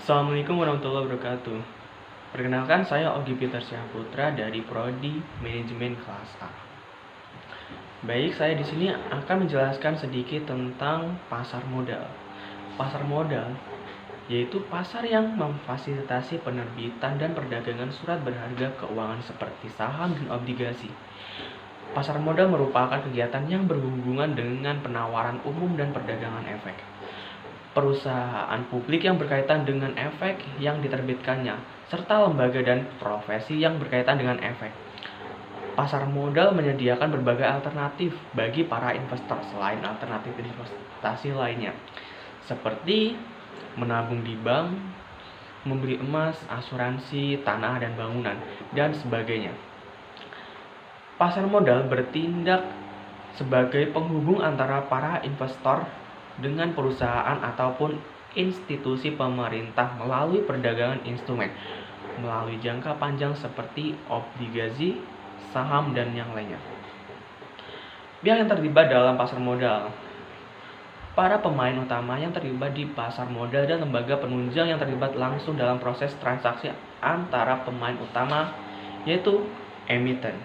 Assalamualaikum warahmatullahi wabarakatuh. Perkenalkan, saya Ogi Peter Syahputra dari Prodi Manajemen Kelas A. Baik, saya di sini akan menjelaskan sedikit tentang pasar modal. Pasar modal yaitu pasar yang memfasilitasi penerbitan dan perdagangan surat berharga keuangan seperti saham dan obligasi. Pasar modal merupakan kegiatan yang berhubungan dengan penawaran umum dan perdagangan efek. Perusahaan publik yang berkaitan dengan efek yang diterbitkannya, serta lembaga dan profesi yang berkaitan dengan efek. Pasar modal menyediakan berbagai alternatif bagi para investor selain alternatif investasi lainnya, seperti menabung di bank, membeli emas, asuransi, tanah dan bangunan, dan sebagainya. Pasar modal bertindak sebagai penghubung antara para investor dengan perusahaan ataupun institusi pemerintah melalui perdagangan instrumen, melalui jangka panjang seperti obligasi, saham, dan yang lainnya. Pihak yang terlibat dalam pasar modal: para pemain utama yang terlibat di pasar modal dan lembaga penunjang yang terlibat langsung dalam proses transaksi antara pemain utama, yaitu emiten.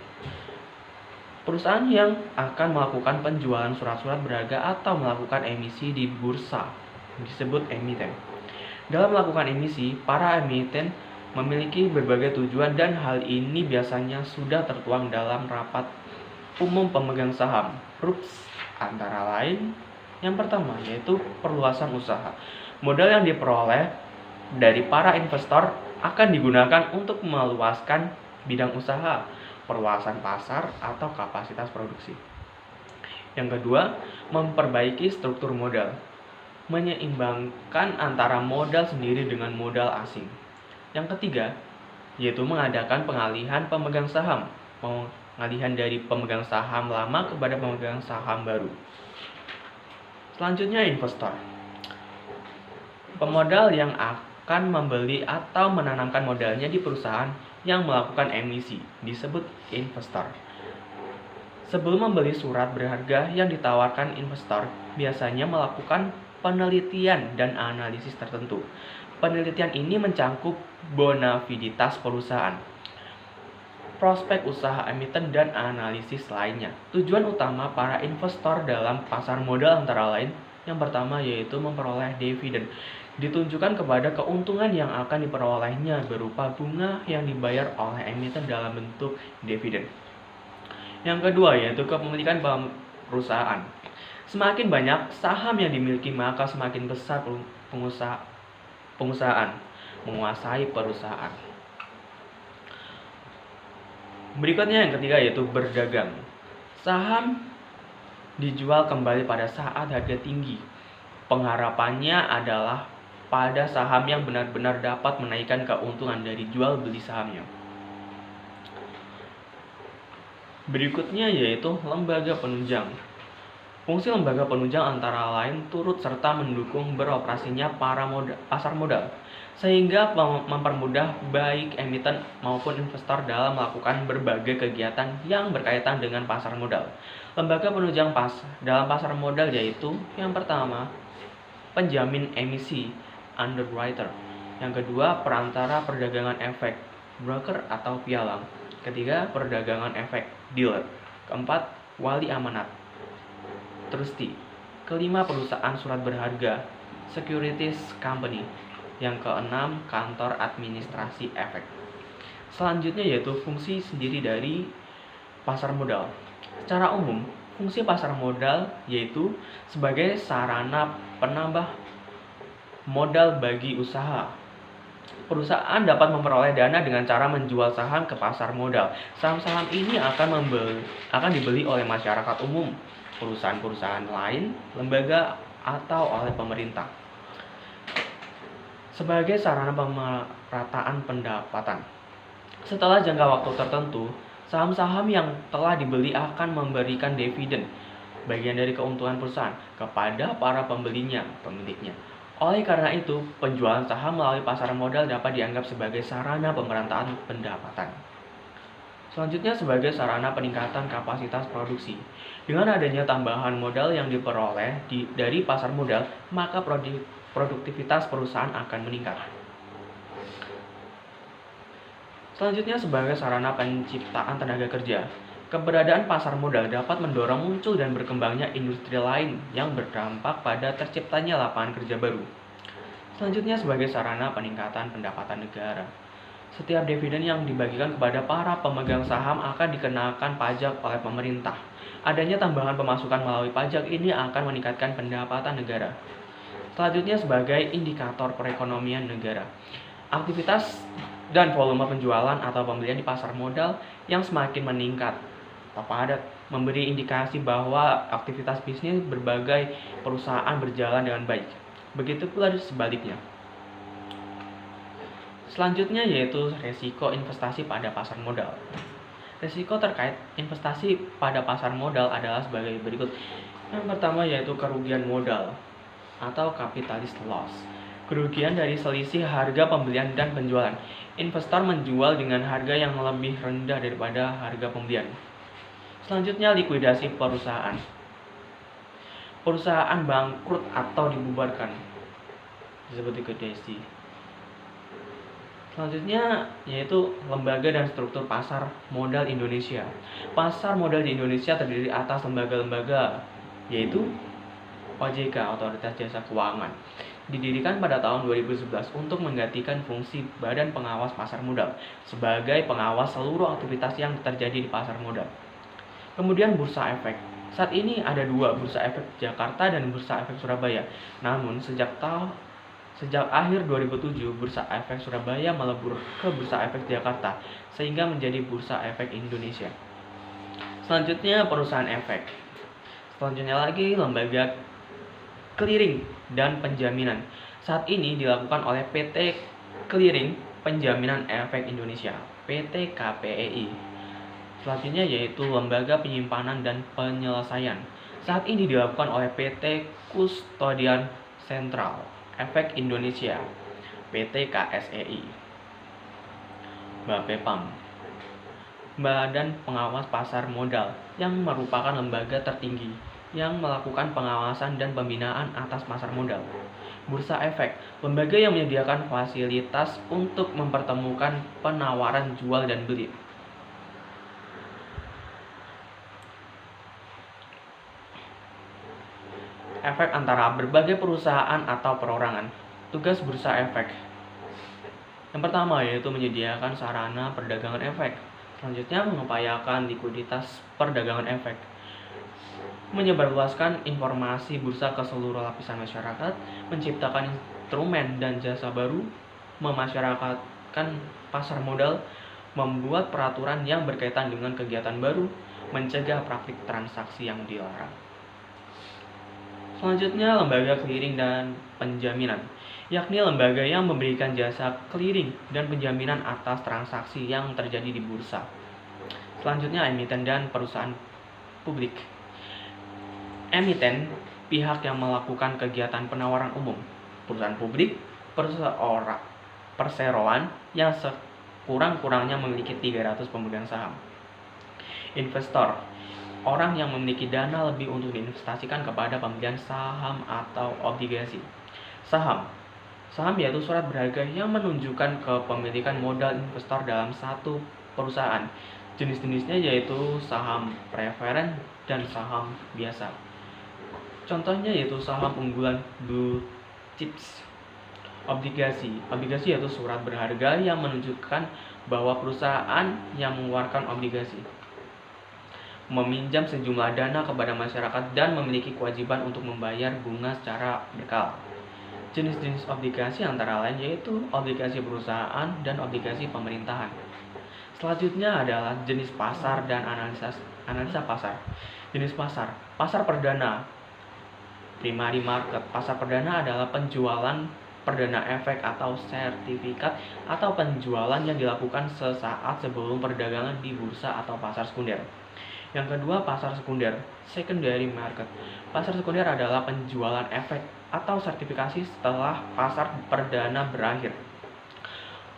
Perusahaan yang akan melakukan penjualan surat-surat berharga atau melakukan emisi di bursa disebut emiten. Dalam melakukan emisi, para emiten memiliki berbagai tujuan dan hal ini biasanya sudah tertuang dalam rapat umum pemegang saham (RUPS), antara lain yang pertama yaitu perluasan usaha. Modal yang diperoleh dari para investor akan digunakan untuk meluaskan bidang usaha, perluasan pasar, atau kapasitas produksi. Yang kedua, memperbaiki struktur modal, menyeimbangkan antara modal sendiri dengan modal asing. Yang ketiga, yaitu mengadakan pengalihan pemegang saham, pengalihan dari pemegang saham lama kepada pemegang saham baru. Selanjutnya, investor, pemodal yang akan membeli atau menanamkan modalnya di perusahaan yang melakukan emisi disebut investor. Sebelum membeli surat berharga yang ditawarkan, investor biasanya melakukan penelitian dan analisis tertentu. Penelitian ini mencangkup bonafiditas perusahaan, prospek usaha emiten, dan analisis lainnya. Tujuan utama para investor dalam pasar modal antara lain yang pertama yaitu memperoleh dividen, ditunjukkan kepada keuntungan yang akan diperolehnya berupa bunga yang dibayar oleh emiten dalam bentuk dividen. Yang kedua yaitu kepemilikan perusahaan. Semakin banyak saham yang dimiliki, maka semakin besar pengusahaan menguasai perusahaan. Berikutnya yang ketiga yaitu berdagang. Saham dijual kembali pada saat harga tinggi. Pengharapannya adalah pada saham yang benar-benar dapat menaikkan keuntungan dari jual beli sahamnya. Berikutnya yaitu lembaga penunjang. Fungsi lembaga penunjang antara lain turut serta mendukung beroperasinya pasar modal, sehingga mempermudah baik emiten maupun investor dalam melakukan berbagai kegiatan yang berkaitan dengan pasar modal. Lembaga penunjang dalam pasar modal yaitu yang pertama, penjamin emisi (underwriter). Yang kedua, perantara perdagangan efek (broker atau pialang). Ketiga, perdagangan efek (dealer). Keempat, wali amanat (trustee). Kelima, perusahaan surat berharga (securities company). Yang keenam, kantor administrasi efek. Selanjutnya yaitu fungsi sendiri dari pasar modal. Secara umum, fungsi pasar modal yaitu sebagai sarana penambah modal bagi usaha. Perusahaan dapat memperoleh dana dengan cara menjual saham ke pasar modal. Saham-saham ini akan dibeli oleh masyarakat umum, perusahaan-perusahaan lain, lembaga, atau oleh pemerintah sebagai sarana pemerataan pendapatan. Setelah jangka waktu tertentu, saham-saham yang telah dibeli akan memberikan dividen, bagian dari keuntungan perusahaan, kepada para pemiliknya. Oleh karena itu, penjualan saham melalui pasar modal dapat dianggap sebagai sarana pemerataan pendapatan. Selanjutnya sebagai sarana peningkatan kapasitas produksi. Dengan adanya tambahan modal yang diperoleh dari pasar modal, maka produktivitas perusahaan akan meningkat. Selanjutnya, sebagai sarana penciptaan tenaga kerja, keberadaan pasar modal dapat mendorong muncul dan berkembangnya industri lain yang berdampak pada terciptanya lapangan kerja baru. Selanjutnya, sebagai sarana peningkatan pendapatan negara. Setiap dividen yang dibagikan kepada para pemegang saham akan dikenakan pajak oleh pemerintah. Adanya tambahan pemasukan melalui pajak ini akan meningkatkan pendapatan negara. Selanjutnya, sebagai indikator perekonomian negara. Aktivitas dan volume penjualan atau pembelian di pasar modal yang semakin meningkat atau padat memberi indikasi bahwa aktivitas bisnis berbagai perusahaan berjalan dengan baik. Begitu pula sebaliknya. Selanjutnya yaitu resiko investasi pada pasar modal. Resiko terkait investasi pada pasar modal adalah sebagai berikut. Yang pertama yaitu kerugian modal atau capitalist loss. Kerugian dari selisih harga pembelian dan penjualan. Investor menjual dengan harga yang lebih rendah daripada harga pembelian. Selanjutnya, likuidasi perusahaan. Perusahaan bangkrut atau dibubarkan, disebut likuidasi. Selanjutnya yaitu lembaga dan struktur pasar modal Indonesia. Pasar modal di Indonesia terdiri atas lembaga-lembaga, yaitu OJK, Otoritas Jasa Keuangan, didirikan pada tahun 2011 untuk menggantikan fungsi Badan Pengawas Pasar Modal sebagai pengawas seluruh aktivitas yang terjadi di pasar modal. Kemudian Bursa Efek. Saat ini ada dua, Bursa Efek Jakarta dan Bursa Efek Surabaya. Namun sejak akhir 2007, Bursa Efek Surabaya melebur ke Bursa Efek Jakarta sehingga menjadi Bursa Efek Indonesia. Selanjutnya perusahaan efek. Selanjutnya lagi lembaga clearing dan penjaminan. Saat ini dilakukan oleh PT Clearing Penjaminan Efek Indonesia, PT KPEI. Selanjutnya yaitu lembaga penyimpanan dan penyelesaian. Saat ini dilakukan oleh PT Kustodian Sentral Efek Indonesia, PT KSEI. BAPEPAM, Badan Pengawas Pasar Modal, yang merupakan lembaga tertinggi yang melakukan pengawasan dan pembinaan atas pasar modal. Bursa Efek, lembaga yang menyediakan fasilitas untuk mempertemukan penawaran jual dan beli. Efek antara berbagai perusahaan atau perorangan. Tugas Bursa Efek. Yang pertama yaitu menyediakan sarana perdagangan efek. Selanjutnya mengupayakan likuiditas perdagangan efek. Menyebarluaskan informasi bursa ke seluruh lapisan masyarakat, menciptakan instrumen dan jasa baru, memasyarakatkan pasar modal, membuat peraturan yang berkaitan dengan kegiatan baru, mencegah praktik transaksi yang dilarang. Selanjutnya, lembaga clearing dan penjaminan, yakni lembaga yang memberikan jasa clearing dan penjaminan atas transaksi yang terjadi di bursa. Selanjutnya, emiten dan perusahaan publik. Emiten, pihak yang melakukan kegiatan penawaran umum. Perusahaan publik, perseroan yang sekurang-kurangnya memiliki 300 pemegang saham. Investor, orang yang memiliki dana lebih untuk diinvestasikan kepada pembelian saham atau obligasi. Saham yaitu surat berharga yang menunjukkan kepemilikan modal investor dalam satu perusahaan. Jenis-jenisnya yaitu saham preferen dan saham biasa. Contohnya yaitu saham unggulan blue chips. Obligasi yaitu surat berharga yang menunjukkan bahwa perusahaan yang mengeluarkan obligasi meminjam sejumlah dana kepada masyarakat dan memiliki kewajiban untuk membayar bunga secara berkala. Jenis-jenis obligasi antara lain yaitu obligasi perusahaan dan obligasi pemerintahan. Selanjutnya adalah jenis pasar dan analisa pasar. Jenis pasar perdana, primary market. Pasar perdana adalah penjualan perdana efek atau sertifikat atau penjualan yang dilakukan sesaat sebelum perdagangan di bursa atau pasar sekunder. Yang kedua, pasar sekunder, secondary market. Pasar sekunder adalah penjualan efek atau sertifikasi setelah pasar perdana berakhir.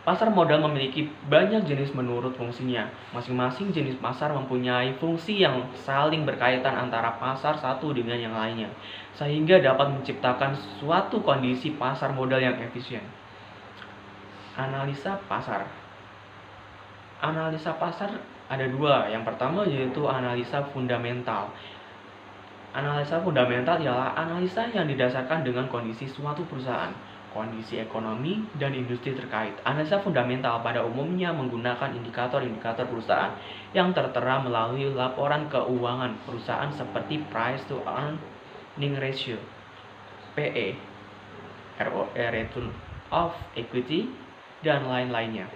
Pasar modal memiliki banyak jenis menurut fungsinya. Masing-masing jenis pasar mempunyai fungsi yang saling berkaitan antara pasar satu dengan yang lainnya, sehingga dapat menciptakan suatu kondisi pasar modal yang efisien. Analisa pasar. Analisa pasar ada dua. Yang pertama yaitu analisa fundamental. Analisa fundamental ialah analisa yang didasarkan dengan kondisi suatu perusahaan, kondisi ekonomi, dan industri terkait. Analisa fundamental pada umumnya menggunakan indikator-indikator perusahaan yang tertera melalui laporan keuangan perusahaan seperti Price to Earning Ratio, PE, ROE, Return of Equity, dan lain-lainnya.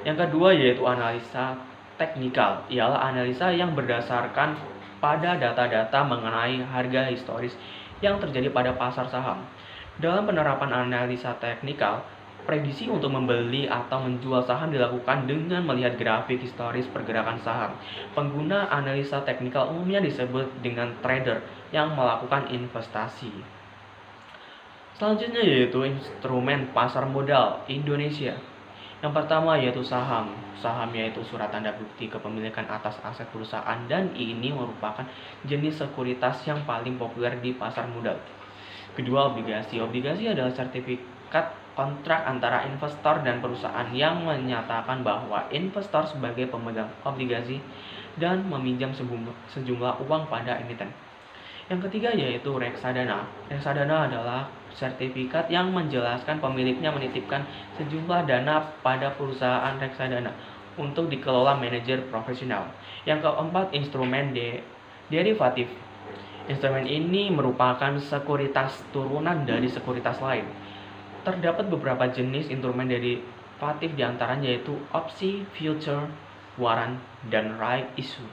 Yang kedua yaitu analisa teknikal, ialah analisa yang berdasarkan pada data-data mengenai harga historis yang terjadi pada pasar saham. Dalam penerapan analisa teknikal, prediksi untuk membeli atau menjual saham dilakukan dengan melihat grafik historis pergerakan saham. Pengguna analisa teknikal umumnya disebut dengan trader yang melakukan investasi. Selanjutnya yaitu instrumen pasar modal Indonesia. Yang pertama yaitu saham. Saham yaitu surat tanda bukti kepemilikan atas aset perusahaan, dan ini merupakan jenis sekuritas yang paling populer di pasar modal. Kedua, obligasi. Obligasi adalah sertifikat kontrak antara investor dan perusahaan yang menyatakan bahwa investor sebagai pemegang obligasi dan meminjam sejumlah uang pada emiten. Yang ketiga yaitu reksadana. Reksadana adalah sertifikat yang menjelaskan pemiliknya menitipkan sejumlah dana pada perusahaan reksadana untuk dikelola manajer profesional. Yang keempat, instrumen derivatif. Instrumen ini merupakan sekuritas turunan dari sekuritas lain. Terdapat beberapa jenis instrumen derivatif diantaranya yaitu opsi, future, warrant, dan right issue.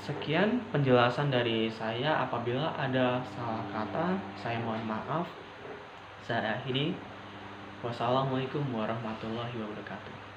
Sekian penjelasan dari saya. Apabila ada salah kata, saya mohon maaf. Saya akhiri. Wassalamualaikum warahmatullahi wabarakatuh.